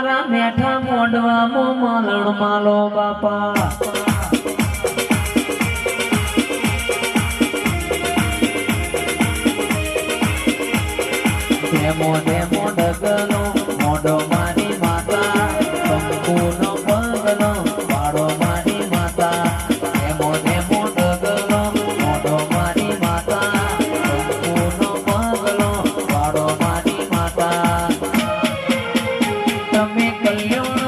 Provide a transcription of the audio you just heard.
મારા મેઠા મોઢવામાં માલણ માલો બાપા demo demo ડગલો મોઢો મારી માતા કંકુનો પગલો વાળો મારી માતા ડેમો ડેમો ડગલો મોઢો મારી માતા કંકુનો પગલો વાળો મારી માતા તમે કલ્યાણ